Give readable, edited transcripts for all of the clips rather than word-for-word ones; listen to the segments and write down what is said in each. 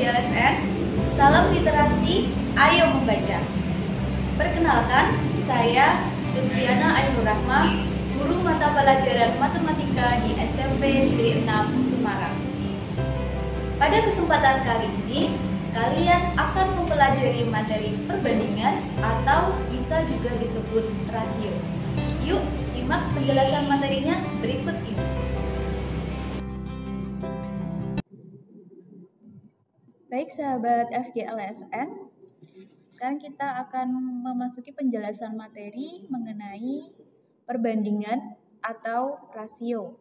LSN, salam literasi, ayo membaca. Perkenalkan, saya Lutfiana Ainur Rahma, guru mata pelajaran matematika di SMP Negeri 6 Semarang. Pada kesempatan kali ini, kalian akan mempelajari materi perbandingan atau bisa juga disebut rasio. Yuk, simak penjelasan materinya berikut ini. Baik sahabat FGLSN, sekarang kita akan memasuki penjelasan materi mengenai perbandingan atau rasio.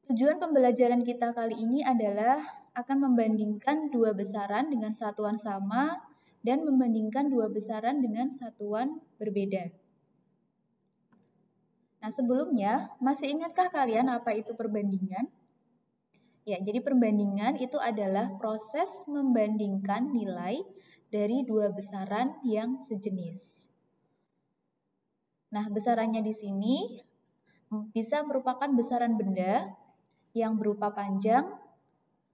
Tujuan pembelajaran kita kali ini adalah akan membandingkan dua besaran dengan satuan sama dan membandingkan dua besaran dengan satuan berbeda. Nah, sebelumnya, masih ingatkah kalian apa itu perbandingan? Ya, jadi perbandingan itu adalah proses membandingkan nilai dari dua besaran yang sejenis. Nah, besarannya di sini bisa merupakan besaran benda yang berupa panjang,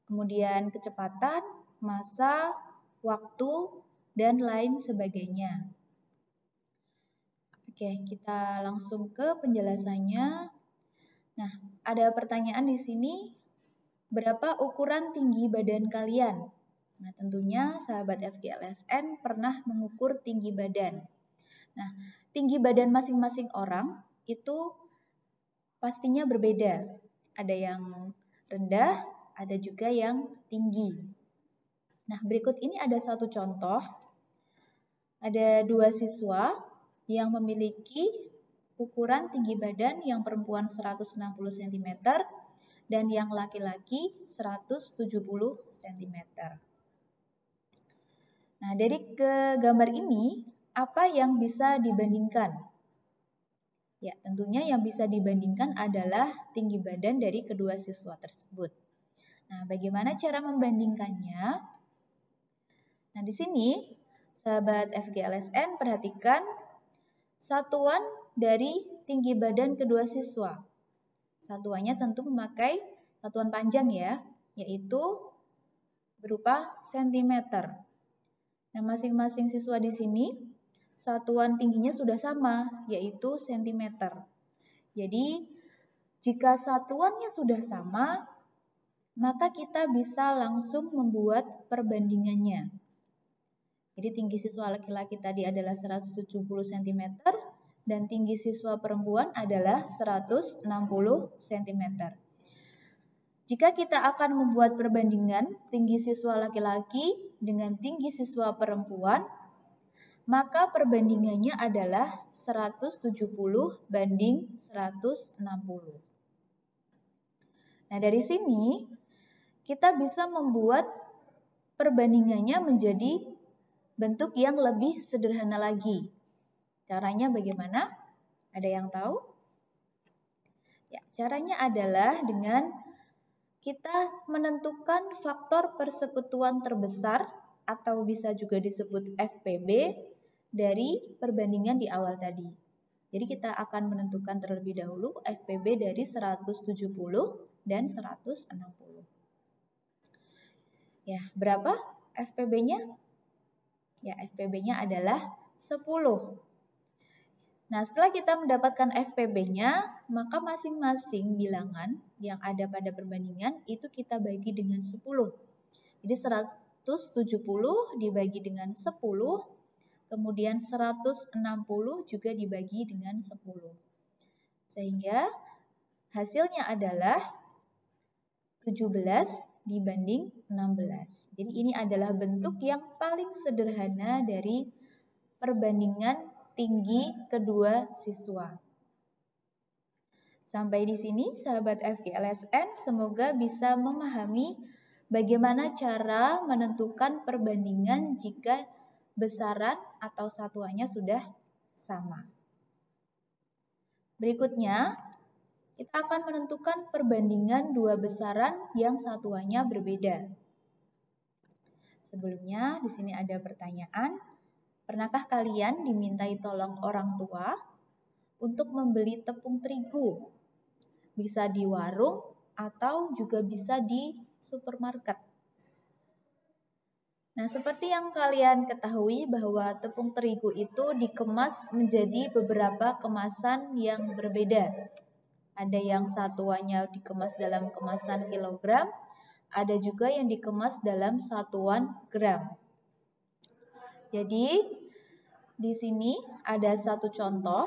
kemudian kecepatan, massa, waktu, dan lain sebagainya. Oke, kita langsung ke penjelasannya. Nah, ada pertanyaan di sini. Berapa ukuran tinggi badan kalian? Nah, tentunya sahabat FGLSN pernah mengukur tinggi badan. Nah, tinggi badan masing-masing orang itu pastinya berbeda. Ada yang rendah, ada juga yang tinggi. Nah, berikut ini ada satu contoh. Ada dua siswa yang memiliki ukuran tinggi badan yang perempuan 160 cm dan yang laki-laki 170 cm. Nah, dari gambar ini, apa yang bisa dibandingkan? Ya, tentunya yang bisa dibandingkan adalah tinggi badan dari kedua siswa tersebut. Nah, bagaimana cara membandingkannya? Nah, di sini, sahabat FGLSN perhatikan satuan dari tinggi badan kedua siswa. Satuannya tentu memakai satuan panjang ya, yaitu berupa sentimeter. Nah, masing-masing siswa di sini satuan tingginya sudah sama, yaitu sentimeter. Jadi, jika satuannya sudah sama, maka kita bisa langsung membuat perbandingannya. Jadi, tinggi siswa laki-laki tadi adalah 170 cm, dan tinggi siswa perempuan adalah 160 cm. Jika kita akan membuat perbandingan tinggi siswa laki-laki dengan tinggi siswa perempuan, maka perbandingannya adalah 170 banding 160. Nah, dari sini kita bisa membuat perbandingannya menjadi bentuk yang lebih sederhana lagi. Caranya bagaimana? Ada yang tahu? Ya, caranya adalah dengan kita menentukan faktor persekutuan terbesar atau bisa juga disebut FPB dari perbandingan di awal tadi. Jadi kita akan menentukan terlebih dahulu FPB dari 170 dan 160. Ya, berapa FPB-nya? Ya, FPB-nya adalah 10. Nah, setelah kita mendapatkan FPB-nya, maka masing-masing bilangan yang ada pada perbandingan itu kita bagi dengan 10. Jadi 170 dibagi dengan 10, kemudian 160 juga dibagi dengan 10. Sehingga hasilnya adalah 17 dibanding 16. Jadi ini adalah bentuk yang paling sederhana dari perbandingan tinggi kedua siswa. Sampai di sini sahabat FGLSN, semoga bisa memahami bagaimana cara menentukan perbandingan jika besaran atau satuannya sudah sama. Berikutnya, kita akan menentukan perbandingan dua besaran yang satuannya berbeda. Sebelumnya, di sini ada pertanyaan. Pernahkah kalian dimintai tolong orang tua untuk membeli tepung terigu? Bisa di warung atau juga bisa di supermarket. Nah, seperti yang kalian ketahui bahwa tepung terigu itu dikemas menjadi beberapa kemasan yang berbeda. Ada yang satuannya dikemas dalam kemasan kilogram, ada juga yang dikemas dalam satuan gram. Jadi, di sini ada satu contoh.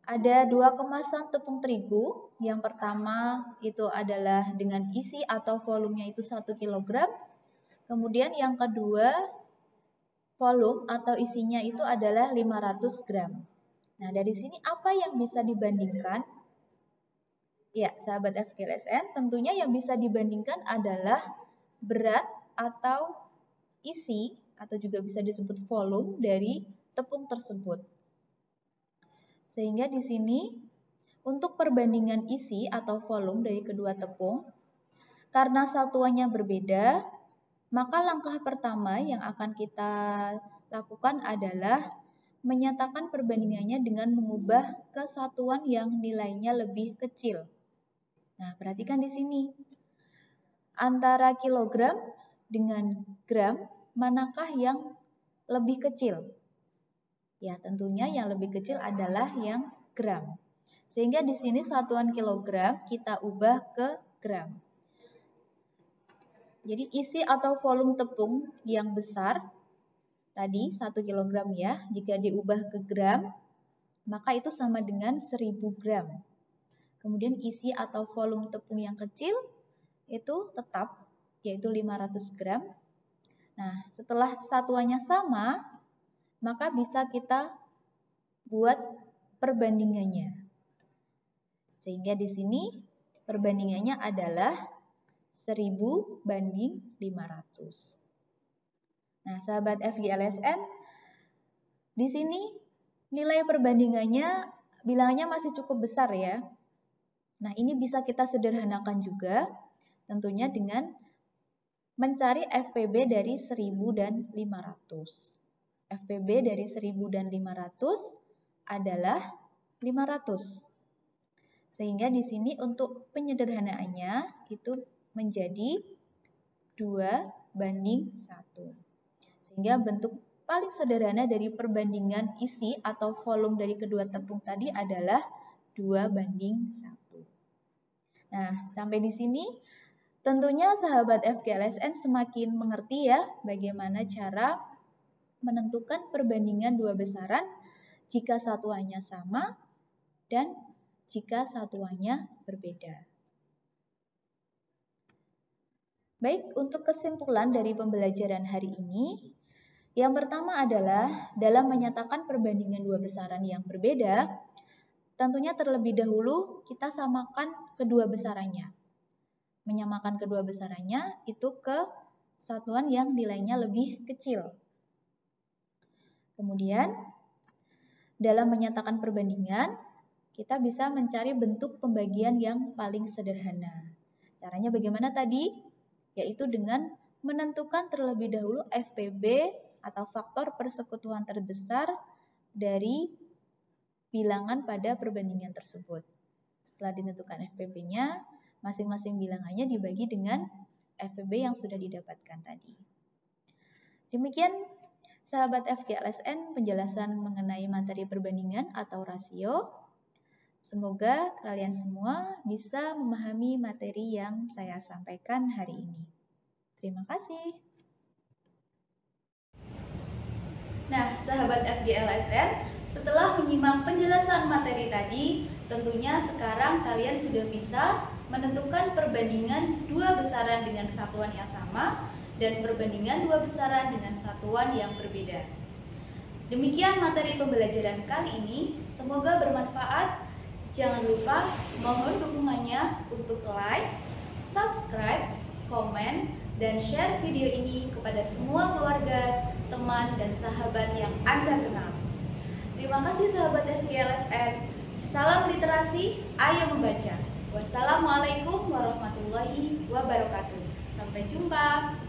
Ada dua kemasan tepung terigu. Yang pertama itu adalah dengan isi atau volumenya itu 1 kg. Kemudian yang kedua, volume atau isinya itu adalah 500 gram. Nah, dari sini apa yang bisa dibandingkan? Ya, sahabat FGLSN, tentunya yang bisa dibandingkan adalah berat atau isi, atau juga bisa disebut volume dari tepung tersebut. Sehingga di sini, untuk perbandingan isi atau volume dari kedua tepung, karena satuannya berbeda, maka langkah pertama yang akan kita lakukan adalah menyatakan perbandingannya dengan mengubah ke satuan yang nilainya lebih kecil. Nah, perhatikan di sini. Antara kilogram dengan gram, manakah yang lebih kecil? Ya, tentunya yang lebih kecil adalah yang gram. Sehingga di sini satuan kilogram kita ubah ke gram. Jadi isi atau volume tepung yang besar, tadi 1 kg ya, jika diubah ke gram, maka itu sama dengan 1000 gram. Kemudian isi atau volume tepung yang kecil, itu tetap, yaitu 500 gram. Nah, setelah satuannya sama, maka bisa kita buat perbandingannya. Sehingga di sini perbandingannya adalah 1000 banding 500. Nah, sahabat FGLSN, di sini nilai perbandingannya bilangannya masih cukup besar ya. Nah, ini bisa kita sederhanakan juga, tentunya dengan mencari FPB dari 1000 dan 500. FPB dari 1000 dan 500 adalah 500. Sehingga di sini untuk penyederhanaannya itu menjadi 2:1. Sehingga bentuk paling sederhana dari perbandingan isi atau volume dari kedua tepung tadi adalah 2:1. Nah, sampai di sini tentunya sahabat FGLSN semakin mengerti ya bagaimana cara menentukan perbandingan dua besaran jika satuannya sama dan jika satuannya berbeda. Baik, untuk kesimpulan dari pembelajaran hari ini, yang pertama adalah dalam menyatakan perbandingan dua besaran yang berbeda, tentunya terlebih dahulu kita samakan kedua besarannya. Menyamakan kedua besarannya itu ke satuan yang nilainya lebih kecil. Kemudian, dalam menyatakan perbandingan, kita bisa mencari bentuk pembagian yang paling sederhana. Caranya bagaimana tadi? Yaitu dengan menentukan terlebih dahulu FPB atau faktor persekutuan terbesar dari bilangan pada perbandingan tersebut. Setelah ditentukan FPB-nya, masing-masing bilangannya dibagi dengan FPB yang sudah didapatkan tadi. Demikian sahabat FGLSN penjelasan mengenai materi perbandingan atau rasio. Semoga kalian semua bisa memahami materi yang saya sampaikan hari ini. Terima kasih. Nah, sahabat FGLSN, setelah menyimak penjelasan materi tadi, tentunya sekarang kalian sudah bisa menentukan perbandingan dua besaran dengan satuan yang sama dan perbandingan dua besaran dengan satuan yang berbeda. Demikian materi pembelajaran kali ini, semoga bermanfaat. Jangan lupa mohon dukungannya untuk like, subscribe, komen, dan share video ini kepada semua keluarga, teman, dan sahabat yang Anda kenal. Terima kasih sahabat FGLSN. Salam literasi, ayo membaca. Wassalamualaikum warahmatullahi wabarakatuh. Sampai jumpa.